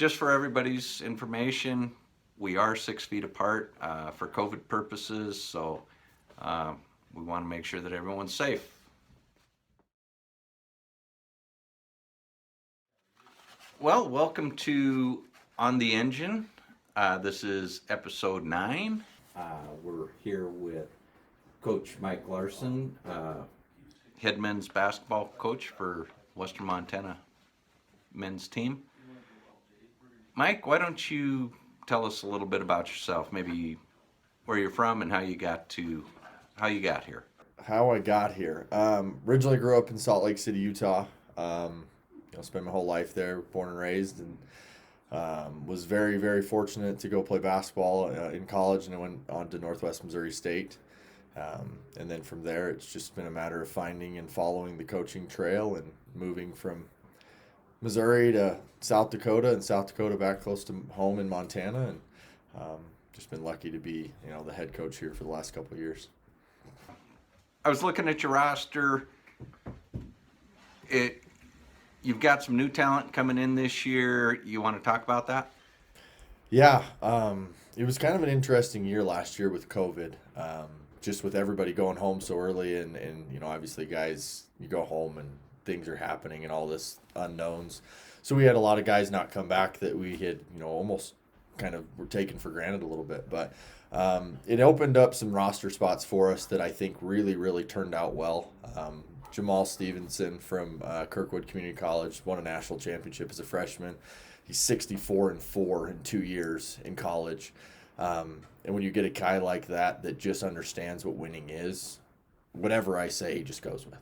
just for everybody's information, we are 6 feet apart for COVID purposes, so we want to make sure that everyone's safe. Well, welcome to On the Engine. This is episode 9. We're here with Coach Mike Larsen, head men's basketball coach for Western Montana men's team. Mike, why don't you tell us a little bit about yourself, maybe where you're from and how you got here. How I got here. Originally grew up in Salt Lake City, Utah. Spent my whole life there, born and raised, and was very, very fortunate to go play basketball in college, and I went on to Northwest Missouri State. And then from there, it's just been a matter of finding and following the coaching trail and moving from Missouri to South Dakota, and South Dakota back close to home in Montana, and just been lucky to be the head coach here for the last couple of years. I was looking at your roster. You've got some new talent coming in this year. You want to talk about that? Yeah, it was kind of an interesting year last year with COVID, just with everybody going home so early, and obviously guys, you go home and things are happening and all this unknowns. So we had a lot of guys not come back that we had almost kind of were taken for granted a little bit, but it opened up some roster spots for us that I think really, really turned out well. Jamal Stevenson from Kirkwood Community College won a national championship as a freshman. He's 64-4 in 2 years in college. And when you get a guy like that just understands what winning is, whatever I say, he just goes with.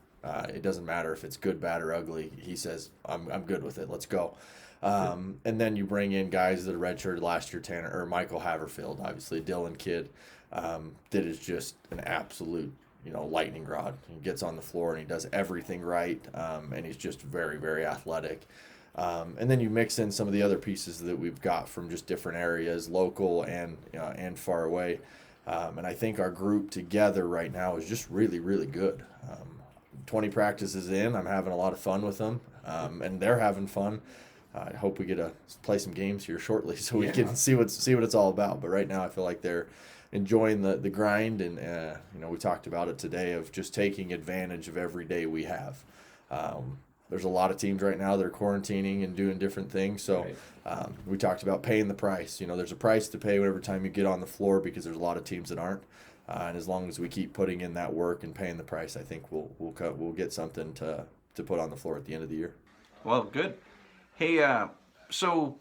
It doesn't matter if it's good, bad, or ugly. He says, I'm good with it. Let's go. And then you bring in guys that redshirted last year, Michael Haverfield, obviously a Dillon kid, that is just an absolute lightning rod. He gets on the floor and he does everything right, and he's just very, very athletic. And then you mix in some of the other pieces that we've got from just different areas, local and far away. And I think our group together right now is just really, really good. 20 practices in, I'm having a lot of fun with them, and they're having fun. I hope we get to play some games here shortly so we can see what it's all about. But right now I feel like they're enjoying the grind, and we talked about it today of just taking advantage of every day we have. There's a lot of teams right now that are quarantining and doing different things, so we talked about paying the price. There's a price to pay whenever time you get on the floor, because there's a lot of teams that aren't, and as long as we keep putting in that work and paying the price, I think we'll get something to put on the floor at the end of the year. Well, good. Hey, so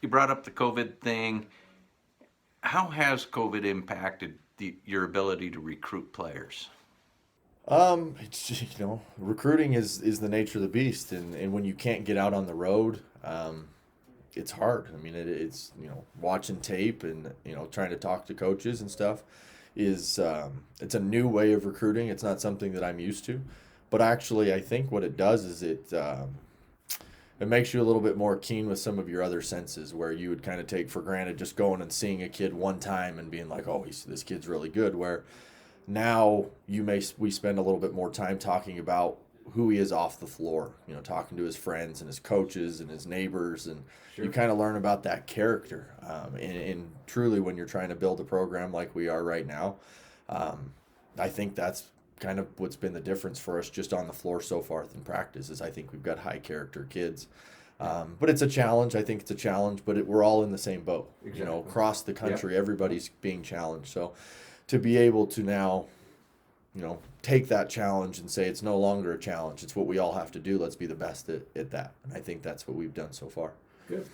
you brought up the COVID thing. How has COVID impacted your ability to recruit players? It's recruiting is the nature of the beast, and when you can't get out on the road, it's hard. I mean, it's watching tape and trying to talk to coaches and stuff is it's a new way of recruiting. It's not something that I'm used to, but actually I think what it does is it makes you a little bit more keen with some of your other senses, where you would kind of take for granted just going and seeing a kid one time and being like, oh, this kid's really good, where now we spend a little bit more time talking about who he is off the floor, talking to his friends and his coaches and his neighbors, and you kind of learn about that character. And truly, when you're trying to build a program like we are right now, I think that's kind of what's been the difference for us just on the floor so far in practice. Is I think we've got high character kids. But it's a challenge. I think it's a challenge, but we're all in the same boat. Exactly. Across the country, everybody's being challenged. So to be able to now, take that challenge and say it's no longer a challenge, it's what we all have to do. Let's be the best at that. And I think that's what we've done so far. Good.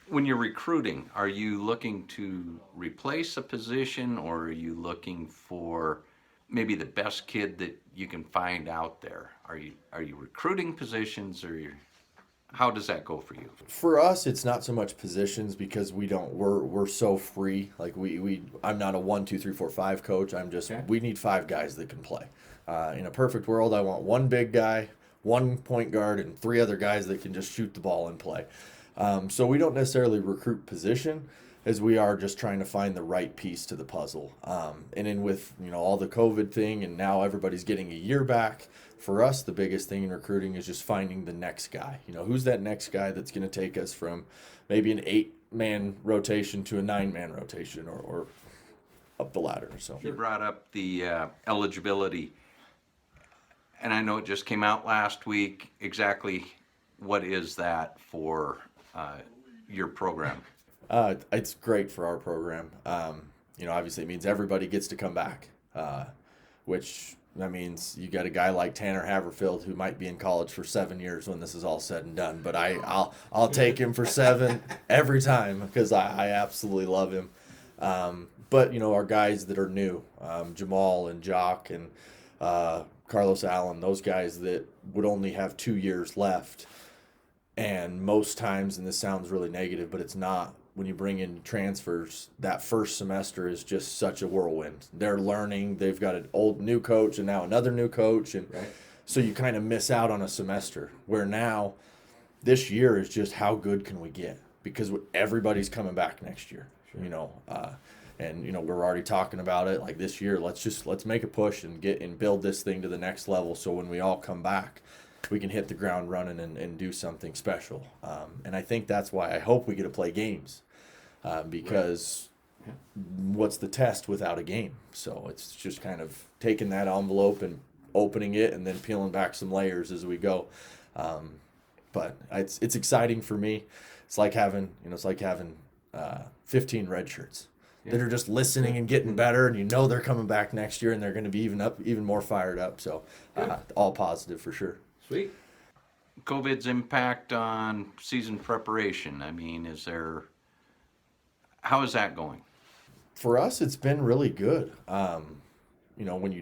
When you're recruiting, are you looking to replace a position, or are you looking for maybe the best kid that you can find out there? Are you recruiting positions, or how does that go for you? For us, it's not so much positions, because we're so free. Like I'm not a 1, 2, 3, 4, 5 coach. I'm just we need 5 guys that can play. In a perfect world, I want 1 big guy, 1 point guard, and 3 other guys that can just shoot the ball and play. So we don't necessarily recruit position, as we are just trying to find the right piece to the puzzle. And then with all the COVID thing, and now everybody's getting a year back for us, the biggest thing in recruiting is just finding the next guy. You know, who's that next guy that's going to take us from maybe an 8-man rotation to a 9-man rotation or up the ladder. So You brought up the eligibility, and I know it just came out last week. Exactly what is that for your program? It's great for our program. You know, obviously it means everybody gets to come back, which that means you got a guy like Tanner Haverfield who might be in college for 7 years when this is all said and done. But I'll take him for 7 every time because I absolutely love him. But you know, our guys that are new, Jamal and Jock and Carlos Allen, those guys that would only have 2 years left. And most times, and this sounds really negative, but it's not, when you bring in transfers, that first semester is just such a whirlwind. They're learning, they've got an old new coach and now another new coach. And Right. so you kind of miss out on a semester where now this year is just how good can we get? Because everybody's coming back next year, you know, and you know, we're already talking about it like this year, let's make a push and get and build this thing to the next level. So when we all come back, we can hit the ground running and do something special. And I think that's why I hope we get to play games because what's the test without a game? So it's just kind of taking that envelope and opening it and then peeling back some layers as we go. But it's exciting for me. It's like having 15 red shirts that are just listening and getting better, and you know they're coming back next year and they're going to be even more fired up. So all positive for sure. Sweet. COVID's impact on season preparation. I mean, how is that going? For us, it's been really good. You know, when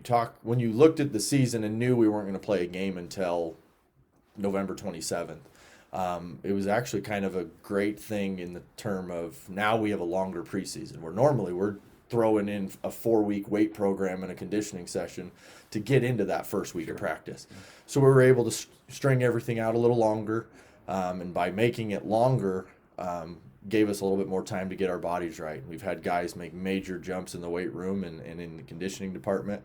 you looked at the season and knew we weren't going to play a game until November 27th, it was actually kind of a great thing in the term of now we have a longer preseason where normally we're throwing in a 4-week weight program and a conditioning session to get into that first week of practice. So we were able to string everything out a little longer, and by making it longer, gave us a little bit more time to get our bodies right. We've had guys make major jumps in the weight room and in the conditioning department.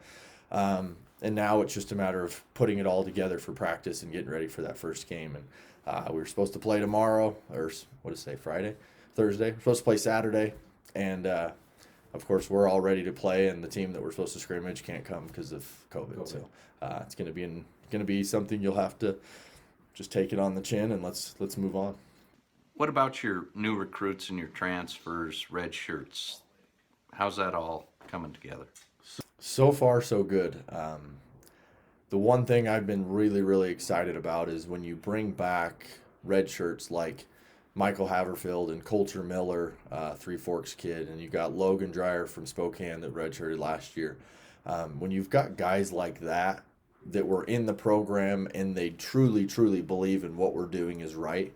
And now it's just a matter of putting it all together for practice and getting ready for that first game. And we were supposed to play tomorrow, or what did it say, Thursday. We're supposed to play Saturday. And of course, we're all ready to play, and the team that we're supposed to scrimmage can't come because of COVID. So it's going to be something you'll have to just take it on the chin and let's move on. What about your new recruits and your transfers, red shirts? How's that all coming together? So far, so good. The one thing I've been really, really excited about is when you bring back red shirts like Michael Haverfield and Coulter Miller, Three Forks kid, and you got Logan Dreyer from Spokane that redshirted last year. When you've got guys like that were in the program and they truly, truly believe in what we're doing is right,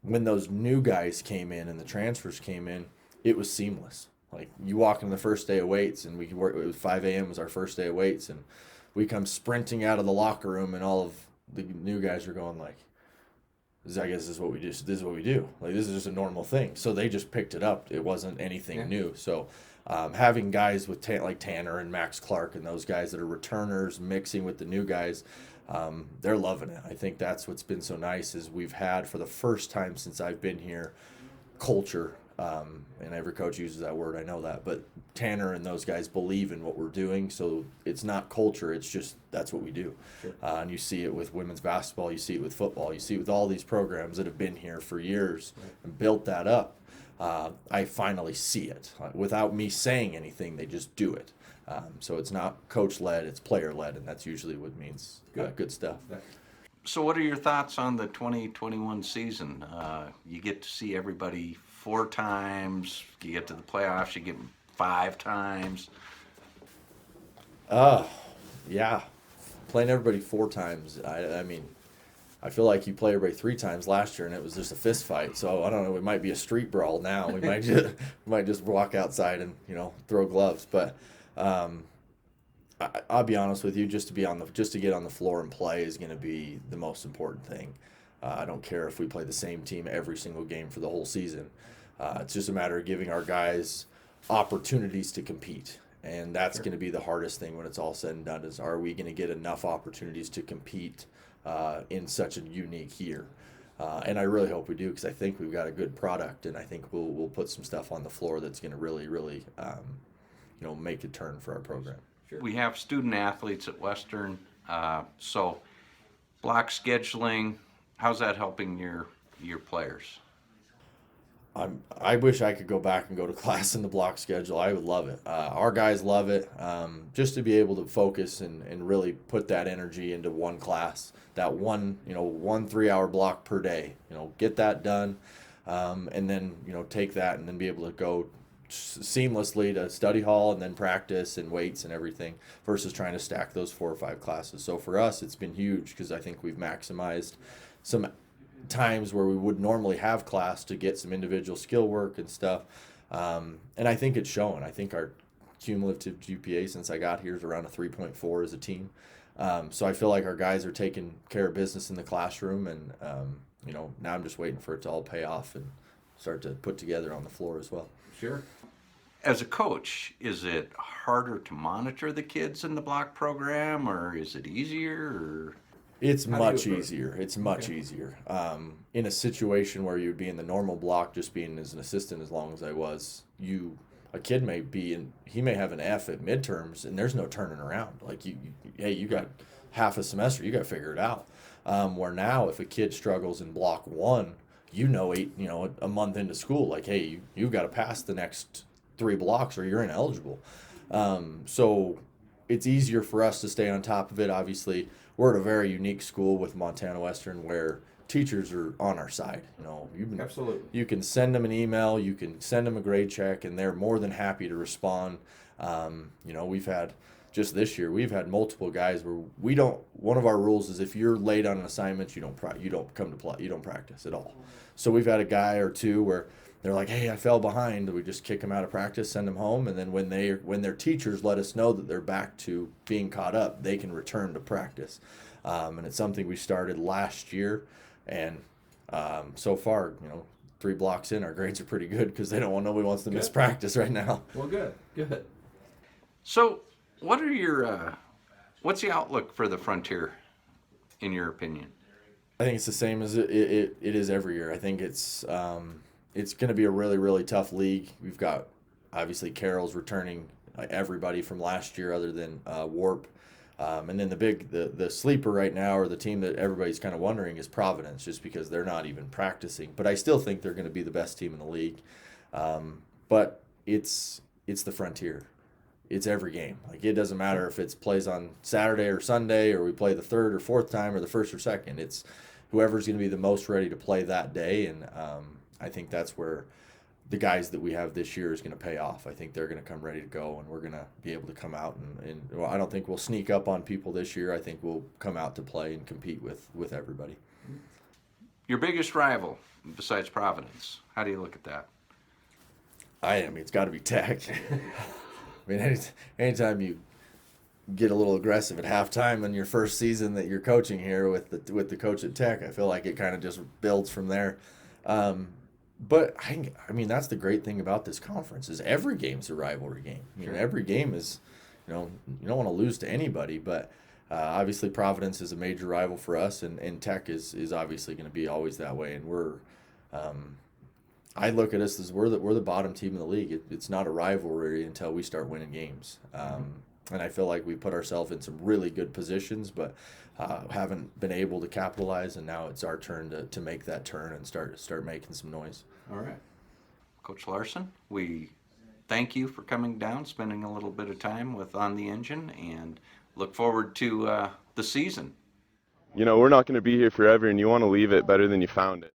when those new guys came in and the transfers came in, it was seamless. Like you walk in the first day of weights, and it was 5 a.m. was our first day of weights, and we come sprinting out of the locker room, and all of the new guys are going like, I guess this is what we do. This is what we do. Like this is just a normal thing. So they just picked it up. It wasn't anything new. So having guys with like Tanner and Max Clark and those guys that are returners mixing with the new guys, they're loving it. I think that's what's been so nice is we've had for the first time since I've been here culture. And every coach uses that word, I know that, but Tanner and those guys believe in what we're doing, so it's not culture, it's just that's what we do. Sure. And you see it with women's basketball, you see it with football, you see it with all these programs that have been here for years and built that up. I finally see it. Without me saying anything, they just do it. So it's not coach-led, it's player-led, and that's usually what means good stuff. So what are your thoughts on the 2021 season? You get to see everybody 4 times. You get to the playoffs, you get them 5 times. Yeah. Playing everybody 4 times. I mean, I feel like you play everybody 3 times last year, and it was just a fist fight. So I don't know. It might be a street brawl now. We might just walk outside and throw gloves. But I'll be honest with you. Just to get on the floor and play is going to be the most important thing. I don't care if we play the same team every single game for the whole season. It's just a matter of giving our guys opportunities to compete. And that's going to be the hardest thing when it's all said and done, is are we going to get enough opportunities to compete in such a unique year? And I really hope we do, because I think we've got a good product, and I think we'll put some stuff on the floor that's going to really make a turn for our program. Sure. We have student athletes at Western, so block scheduling, how's that helping your players? I wish I could go back and go to class in the block schedule. I would love it. Our guys love it. Just to be able to focus and really put that energy into one class, that one 3-hour block per day. Get that done, and then take that and then be able to go seamlessly to study hall and then practice and weights and everything, versus trying to stack those 4 or 5 classes. So for us, it's been huge, because I think we've maximized some times where we would normally have class to get some individual skill work and stuff. And I think it's showing. I think our cumulative GPA since I got here is around a 3.4 as a team. So I feel like our guys are taking care of business in the classroom, and now I'm just waiting for it to all pay off and start to put together on the floor as well. Sure. As a coach, is it harder to monitor the kids in the block program, or is it easier? Or it's much easier. It's much easier. In a situation where you'd be in the normal block, just being as an assistant as long as I was, a kid may be he may have an F at midterms, and there's no turning around. Like you got half a semester, you got to figure it out. Where now, if a kid struggles in block 1, a month into school, like, hey, you've got to pass the next 3 blocks or you're ineligible. So it's easier for us to stay on top of it. Obviously, we're at a very unique school with Montana Western, where teachers are on our side. Absolutely. You can send them an email, you can send them a grade check, and they're more than happy to respond. We've had, just this year, we've had multiple guys where one of our rules is if you're late on an assignment, you don't come to play, you don't practice at all. So we've had a guy or two where they're like, hey, I fell behind. We just kick them out of practice, send them home, and then when their teachers let us know that they're back to being caught up, they can return to practice. And it's something we started last year, and so far, 3 blocks in, our grades are pretty good, because nobody wants to miss practice right now. Well, good. So, what's the outlook for the Frontier, in your opinion? I think it's the same as it is every year. I think it's going to be a really, really tough league. We've got, obviously, Carroll's returning everybody from last year other than Warp. And then the sleeper right now, or the team that everybody's kind of wondering, is Providence, just because they're not even practicing. But I still think they're going to be the best team in the league. But it's the Frontier. It's every game. Like, it doesn't matter if it's plays on Saturday or Sunday, or we play the 3rd or 4th time, or the 1st or 2nd. It's whoever's going to be the most ready to play that day. And I think that's where the guys that we have this year is going to pay off. I think they're going to come ready to go, and we're going to be able to come out and I don't think we'll sneak up on people this year. I think we'll come out to play and compete with everybody. Your biggest rival besides Providence, how do you look at that? It's got to be Tech. Anytime you get a little aggressive at halftime in your first season that you're coaching here with the coach at Tech, I feel like it kind of just builds from there. But that's the great thing about this conference, is every game's a rivalry game. Every game is, you don't want to lose to anybody, but obviously Providence is a major rival for us, and Tech is obviously going to be always that way. And we're, I look at us as we're the bottom team in the league. It's not a rivalry until we start winning games. And I feel like we put ourselves in some really good positions, but haven't been able to capitalize, and now it's our turn to make that turn and start making some noise. All right. Coach Larsen, we thank you for coming down, spending a little bit of time with On the Engine, and look forward to the season. We're not going to be here forever, and you want to leave it better than you found it.